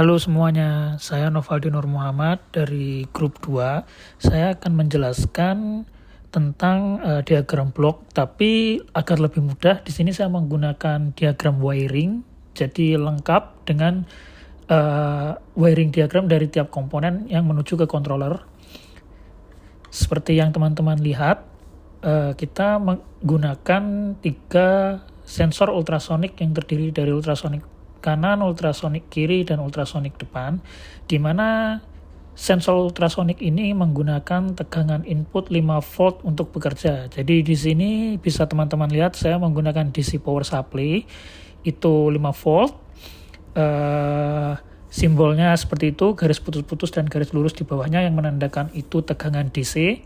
Halo semuanya, saya Novaldi Nur Muhammad dari grup 2. Saya akan menjelaskan tentang diagram blok, tapi agar lebih mudah di sini saya menggunakan diagram wiring. Jadi lengkap dengan wiring diagram dari tiap komponen yang menuju ke controller. Seperti yang teman-teman lihat, kita menggunakan 3 sensor ultrasonik yang terdiri dari ultrasonik kanan, ultrasonik kiri, dan ultrasonik depan, di mana sensor ultrasonik ini menggunakan tegangan input 5 volt untuk bekerja. Jadi di sini bisa teman-teman lihat saya menggunakan DC power supply itu 5 volt. Simbolnya seperti itu, garis putus-putus dan garis lurus di bawahnya yang menandakan itu tegangan DC.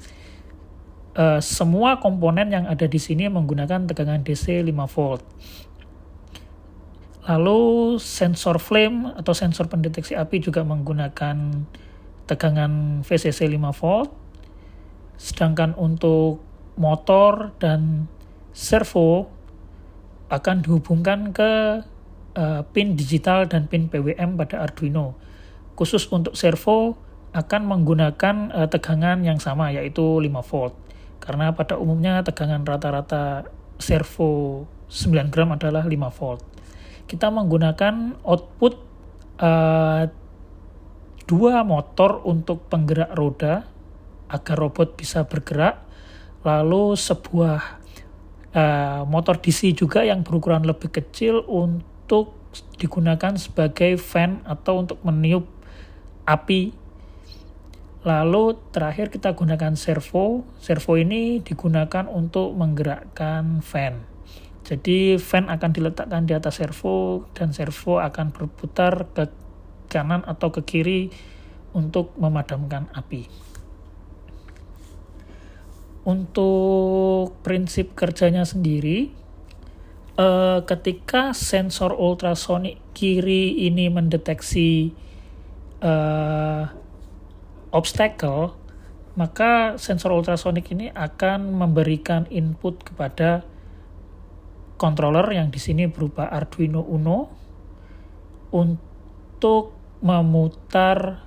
Semua komponen yang ada di sini menggunakan tegangan DC 5 volt. Lalu sensor flame atau sensor pendeteksi api juga menggunakan tegangan VCC 5 volt. Sedangkan untuk motor dan servo akan dihubungkan ke pin digital dan pin PWM pada Arduino. Khusus untuk servo akan menggunakan tegangan yang sama, yaitu 5 volt. Karena pada umumnya tegangan rata-rata servo 9 gram adalah 5 volt. Kita menggunakan output 2 motor untuk penggerak roda agar robot bisa bergerak, lalu sebuah motor DC juga yang berukuran lebih kecil untuk digunakan sebagai fan atau untuk meniup api. Lalu terakhir kita gunakan servo ini digunakan untuk menggerakkan fan. Jadi fan akan diletakkan di atas servo dan servo akan berputar ke kanan atau ke kiri untuk memadamkan api. Untuk prinsip kerjanya sendiri, ketika sensor ultrasonik kiri ini mendeteksi obstacle, maka sensor ultrasonik ini akan memberikan input kepada controller yang di sini berupa Arduino Uno untuk memutar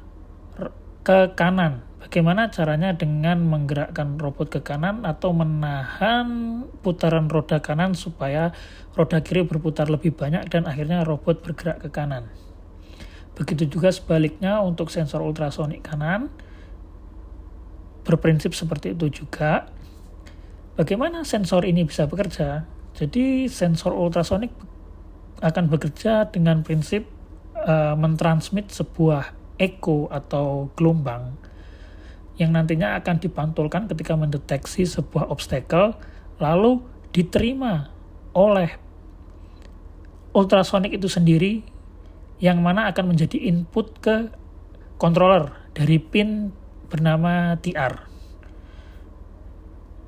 ke kanan. Bagaimana caranya dengan menggerakkan robot ke kanan atau menahan putaran roda kanan supaya roda kiri berputar lebih banyak dan akhirnya robot bergerak ke kanan. Begitu juga sebaliknya untuk sensor ultrasonik kanan, berprinsip seperti itu juga. Bagaimana sensor ini bisa bekerja? Jadi sensor ultrasonik akan bekerja dengan prinsip mentransmit sebuah echo atau gelombang yang nantinya akan dipantulkan ketika mendeteksi sebuah obstacle, lalu diterima oleh ultrasonik itu sendiri, yang mana akan menjadi input ke controller dari pin bernama TR.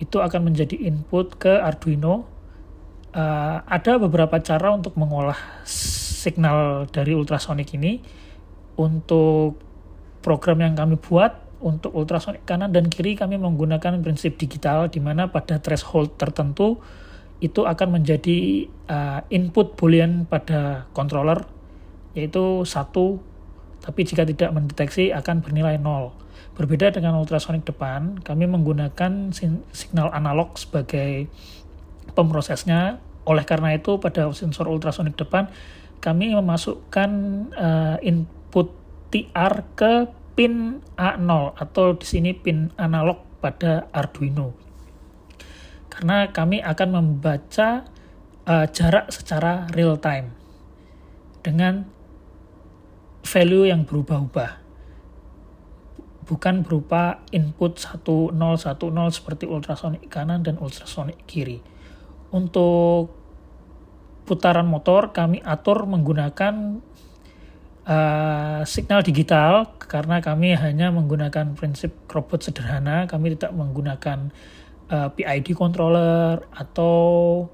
Itu akan menjadi input ke Arduino. Ada beberapa cara untuk mengolah signal dari ultrasonik ini. Untuk program yang kami buat untuk ultrasonik kanan dan kiri, kami menggunakan prinsip digital, di mana pada threshold tertentu itu akan menjadi input boolean pada controller, yaitu 1, tapi jika tidak mendeteksi akan bernilai 0. Berbeda dengan ultrasonik depan, kami menggunakan signal analog sebagai pemrosesnya. Oleh karena itu pada sensor ultrasonik depan kami memasukkan input TR ke pin A0 atau di sini pin analog pada Arduino. Karena kami akan membaca jarak secara real time dengan value yang berubah-ubah. Bukan berupa input 1010 seperti ultrasonik kanan dan ultrasonik kiri. Untuk putaran motor kami atur menggunakan signal digital, karena kami hanya menggunakan prinsip robot sederhana. Kami tidak menggunakan PID controller atau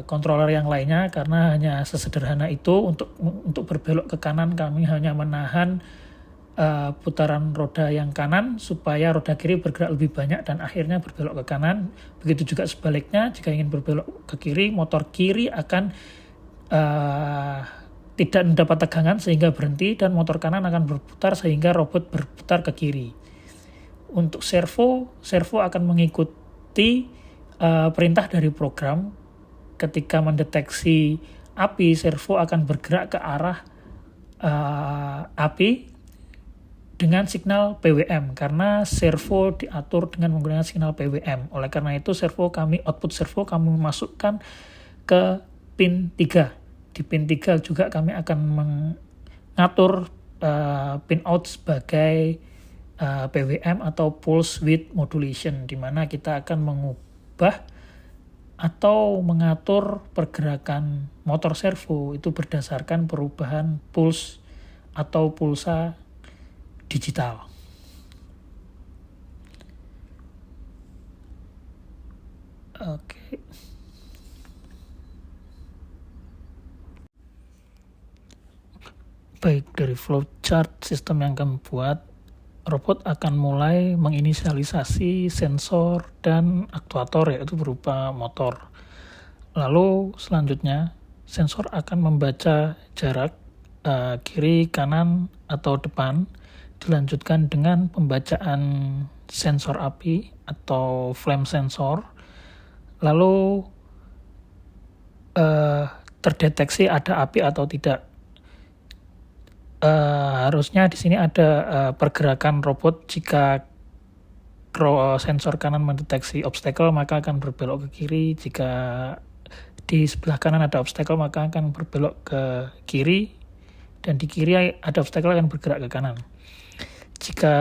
controller yang lainnya, karena hanya sesederhana itu. Untuk berbelok ke kanan kami hanya menahan putaran roda yang kanan supaya roda kiri bergerak lebih banyak dan akhirnya berbelok ke kanan. Begitu juga sebaliknya, jika ingin berbelok ke kiri, motor kiri akan tidak mendapat tegangan sehingga berhenti, dan motor kanan akan berputar sehingga robot berputar ke kiri. Untuk servo akan mengikuti perintah dari program. Ketika mendeteksi api, servo akan bergerak ke arah api dengan signal PWM, karena servo diatur dengan menggunakan signal PWM. Oleh karena itu output servo kami masukkan ke pin 3. Di pin 3 juga kami akan mengatur pin out sebagai PWM atau pulse width modulation, di mana kita akan mengubah atau mengatur pergerakan motor servo itu berdasarkan perubahan pulse atau pulsa digital. Oke. Baik, dari flowchart sistem yang kami buat, robot akan mulai menginisialisasi sensor dan aktuator, yaitu berupa motor. Lalu selanjutnya sensor akan membaca jarak kiri, kanan, atau depan, dilanjutkan dengan pembacaan sensor api atau flame sensor. Lalu terdeteksi ada api atau tidak. Harusnya di sini ada pergerakan robot. Jika sensor kanan mendeteksi obstacle, maka akan berbelok ke kiri. Jika di sebelah kanan ada obstacle, maka akan berbelok ke kiri, dan di kiri ada obstacle akan bergerak ke kanan. Jika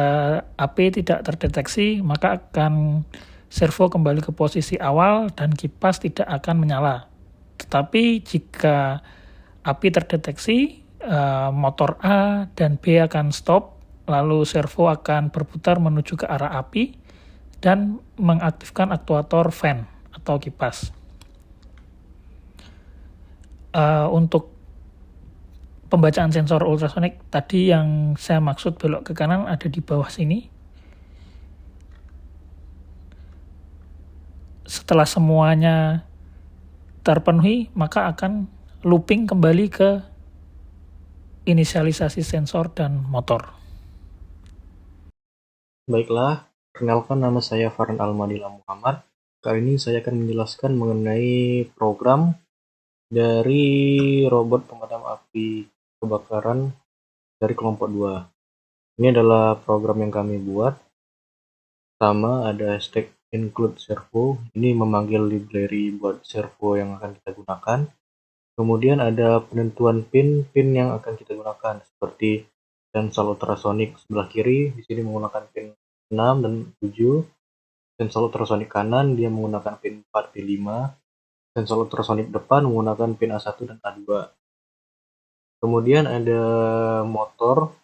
api tidak terdeteksi, maka akan servo kembali ke posisi awal dan kipas tidak akan menyala. Tetapi jika api terdeteksi, motor A dan B akan stop, lalu servo akan berputar menuju ke arah api dan mengaktifkan aktuator fan atau kipas. Untuk pembacaan sensor ultrasonik tadi yang saya maksud belok ke kanan ada di bawah sini. Setelah semuanya terpenuhi, maka akan looping kembali ke inisialisasi sensor dan motor. Baiklah, perkenalkan, nama saya Farhan Almadila Muhammad. Kali ini saya akan menjelaskan mengenai program dari robot pemadam api kebakaran dari kelompok 2. Ini adalah program yang kami buat. Pertama ada stack include servo, ini memanggil library buat servo yang akan kita gunakan. Kemudian ada penentuan pin yang akan kita gunakan, seperti sensor ultrasonik sebelah kiri di sini menggunakan pin 6 dan 7. Sensor ultrasonik kanan dia menggunakan pin 4, pin 5. Sensor ultrasonik depan menggunakan pin A1 dan A2. Kemudian ada motor.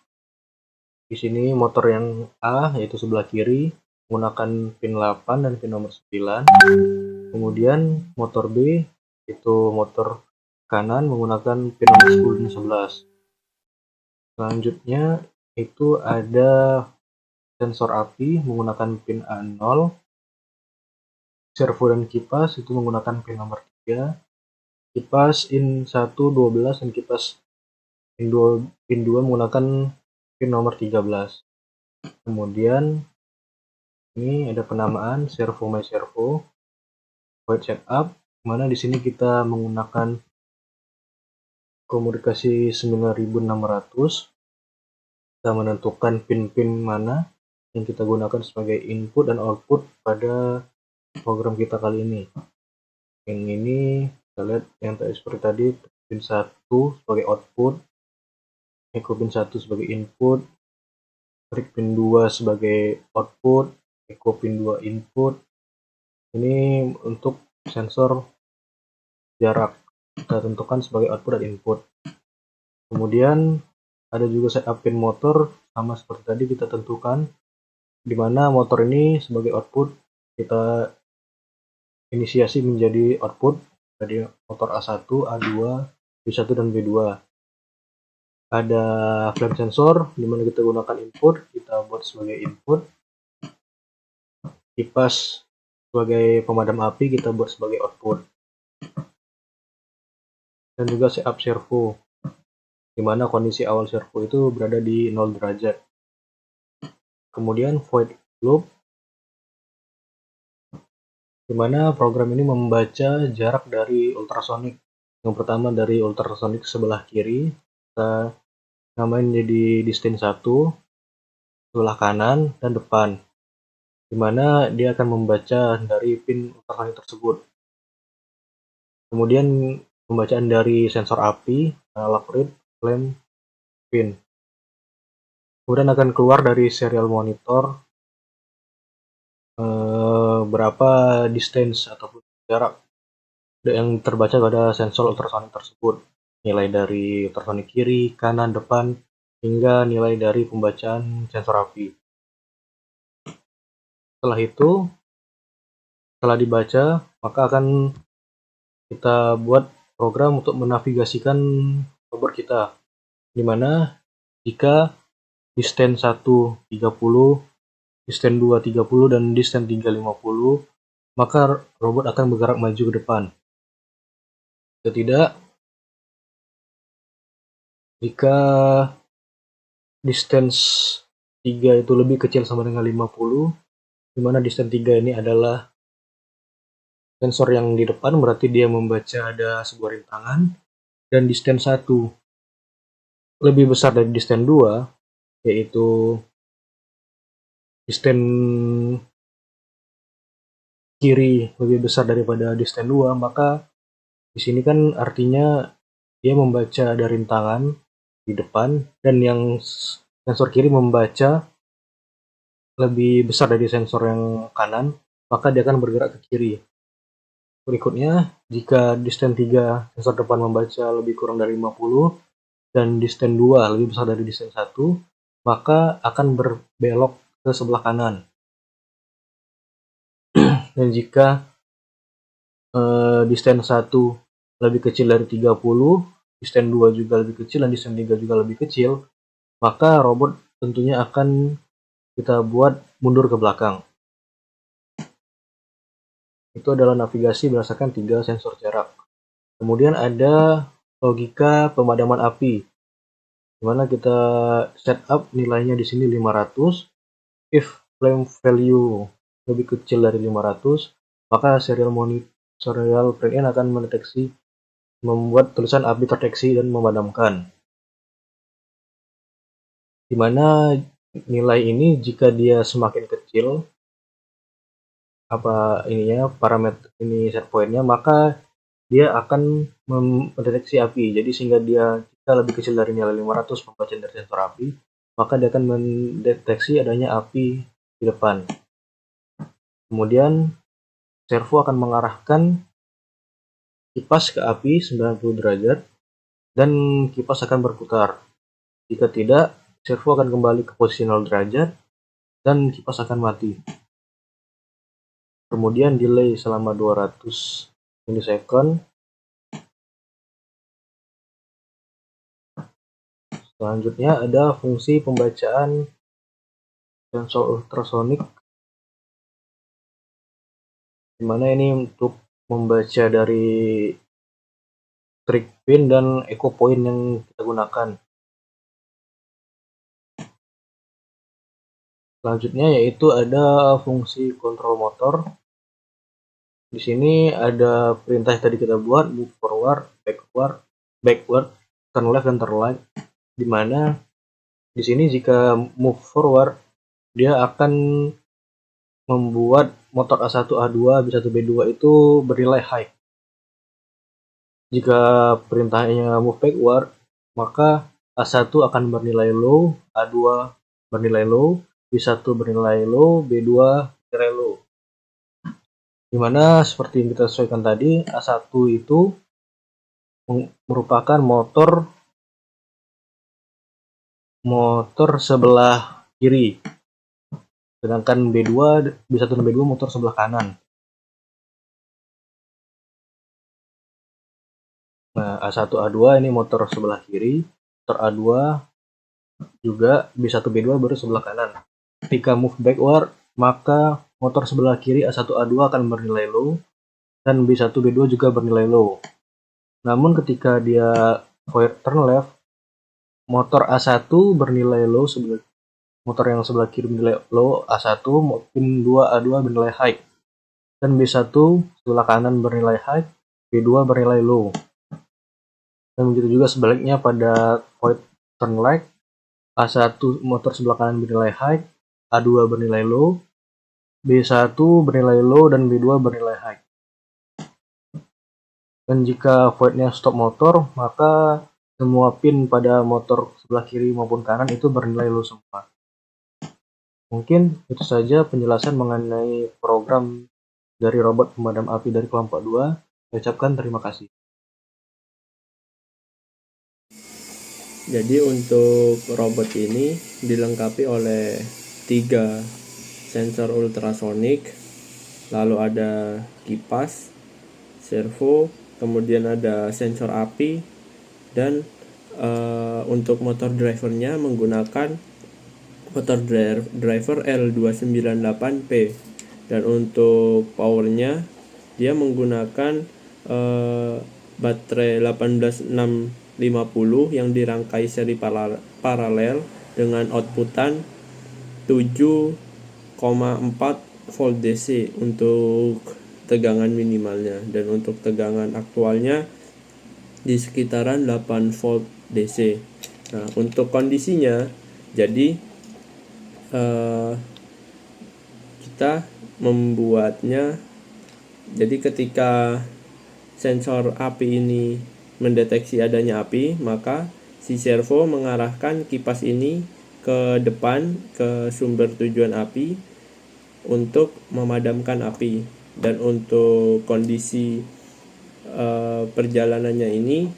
Di sini motor yang A, yaitu sebelah kiri, menggunakan pin 8 dan pin nomor 9. Kemudian motor B, itu motor kanan, menggunakan pin nomor 10 dan 11. Selanjutnya itu ada sensor api menggunakan pin A0. Servo dan kipas itu menggunakan pin nomor 3. Kipas in 1, 12, dan kipas in 2 menggunakan pin nomor 13. Kemudian ini ada penamaan servo my servo, void setup, mana di sini kita menggunakan komunikasi 9600. Kita menentukan pin-pin mana yang kita gunakan sebagai input dan output pada program kita kali ini. Yang ini kita lihat yang seperti tadi, pin 1 sebagai output, echo pin 1 sebagai input, trik pin 2 sebagai output, echo pin 2 input. Ini untuk sensor jarak kita tentukan sebagai output dan input. Kemudian ada juga setup pin motor, sama seperti tadi kita tentukan di mana motor ini sebagai output kita inisiasi menjadi output dari motor A1, A2, B1 dan B2. Ada flame sensor di mana kita gunakan input, kita buat sebagai input. Kipas sebagai pemadam api kita buat sebagai output. Dan juga setup servo. di mana kondisi awal servo itu berada di 0 derajat. Kemudian void loop, di mana program ini membaca jarak dari ultrasonik. Yang pertama dari ultrasonik sebelah kiri, kita namain jadi distance 1, sebelah kanan dan depan, di mana dia akan membaca dari pin ultrasonik tersebut. Kemudian pembacaan dari sensor api, analog read, flame, pin. Kemudian akan keluar dari serial monitor berapa distance ataupun jarak yang terbaca pada sensor ultrasonik tersebut. Nilai dari ultrasonik kiri, kanan, depan, hingga nilai dari pembacaan sensor api. Setelah itu, setelah dibaca, maka akan kita buat program untuk menavigasikan robot kita, di mana jika distance 1 30, distance 2 30, dan distance 3 50, maka robot akan bergerak maju ke depan. Jika tidak, jika distance 3 itu lebih kecil sama dengan 50, di mana distance 3 ini adalah sensor yang di depan, berarti dia membaca ada sebuah rintangan, dan distance 1 lebih besar dari distance 2, yaitu distance kiri lebih besar daripada distance 2, maka di sini kan artinya dia membaca ada rintangan di depan, dan yang sensor kiri membaca lebih besar dari sensor yang kanan, maka dia akan bergerak ke kiri. Berikutnya, jika distance 3 sensor depan membaca lebih kurang dari 50 dan distance 2 lebih besar dari distance 1, maka akan berbelok ke sebelah kanan. Dan jika distance 1 lebih kecil dari 30, distance 2 juga lebih kecil, dan distance 3 juga lebih kecil, maka robot tentunya akan kita buat mundur ke belakang. Itu adalah navigasi berdasarkan 3 sensor jarak. Kemudian ada logika pemadaman api, di mana kita setup nilainya di sini 500. If flame value lebih kecil dari 500, maka serial print-in akan mendeteksi, membuat tulisan api terdeteksi dan memadamkan. Di mana nilai ini jika dia semakin kecil, parameter ini set point-nya, maka dia akan mendeteksi api. Jadi sehingga dia jika lebih kecil dari nilai 500 pembacaan dari sensor api, maka dia akan mendeteksi adanya api di depan. Kemudian servo akan mengarahkan kipas ke api 90 derajat dan kipas akan berputar. Jika tidak, servo akan kembali ke posisi 0 derajat dan kipas akan mati. Kemudian delay selama 200 milisecond. Selanjutnya ada fungsi pembacaan sensor ultrasonik, di mana ini untuk membaca dari trig pin dan echo point yang kita gunakan. Selanjutnya yaitu ada fungsi kontrol motor. Di sini ada perintah yang tadi kita buat, move forward, backward, turn left, dan turn right. Di mana di sini jika move forward, dia akan membuat motor A1, A2, B1, B2 itu bernilai high. Jika perintahnya move backward, maka A1 akan bernilai low, A2 bernilai low, B1 bernilai low, B2 bernilai low. Dimana seperti yang kita sesuaikan tadi, A1 itu merupakan motor sebelah kiri, sedangkan B1 dan B2 motor sebelah kanan. Nah, A1, A2 ini motor sebelah kiri, motor A2 juga, B1, B2 baru sebelah kanan. Ketika move backward, maka motor sebelah kiri A1, A2 akan bernilai low, dan B1, B2 juga bernilai low. Namun ketika dia turn left, motor A1 bernilai low motor yang sebelah kiri bernilai low A1, pin 2 A2 bernilai high, dan B1 sebelah kanan bernilai high, B2 bernilai low. Dan begitu juga sebaliknya pada void turn light, A1 motor sebelah kanan bernilai high, A2 bernilai low, B1 bernilai low, dan B2 bernilai high. Dan jika voidnya stop motor, maka semua pin pada motor sebelah kiri maupun kanan itu bernilai low semua. Mungkin itu saja penjelasan mengenai program dari robot pemadam api dari kelompok 2. Saya ucapkan terima kasih. Jadi untuk robot ini dilengkapi oleh 3 sensor ultrasonik, lalu ada kipas, servo, kemudian ada sensor api, dan untuk motor drivernya menggunakan motor driver L298P, dan untuk powernya dia menggunakan baterai 18650 yang dirangkai seri paralel dengan outputan 7,4 volt DC untuk tegangan minimalnya, dan untuk tegangan aktualnya di sekitaran 8 volt DC. Nah, untuk kondisinya, jadi kita membuatnya, jadi ketika sensor api ini mendeteksi adanya api, maka si servo mengarahkan kipas ini ke depan, ke sumber tujuan api untuk memadamkan api. Dan untuk kondisi perjalanannya ini,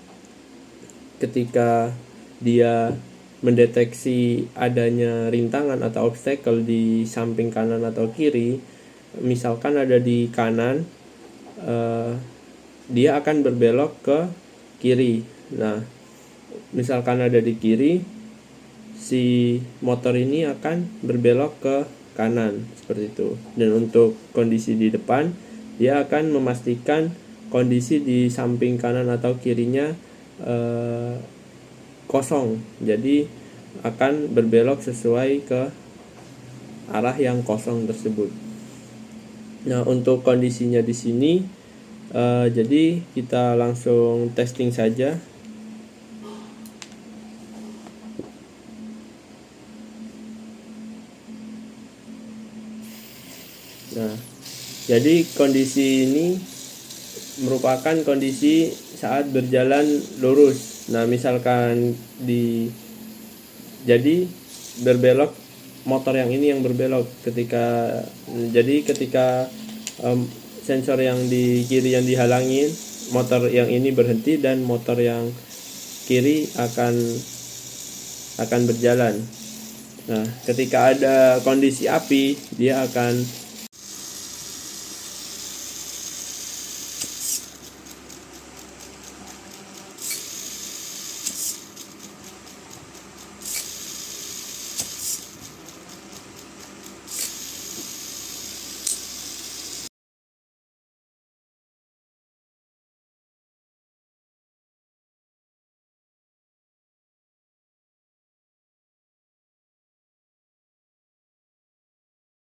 ketika dia mendeteksi adanya rintangan atau obstacle di samping kanan atau kiri, misalkan ada di kanan, dia akan berbelok ke kiri. Nah, misalkan ada di kiri, si motor ini akan berbelok ke kanan, seperti itu. Dan untuk kondisi di depan, dia akan memastikan kondisi di samping kanan atau kirinya kosong, jadi akan berbelok sesuai ke arah yang kosong tersebut. Nah, untuk kondisinya di sini, jadi kita langsung testing saja. Nah, jadi kondisi ini merupakan kondisi saat berjalan lurus. Nah, misalkan jadi berbelok, motor yang ini yang berbelok ketika sensor yang di kiri yang dihalangin, motor yang ini berhenti dan motor yang kiri akan berjalan. Nah, ketika ada kondisi api, dia akan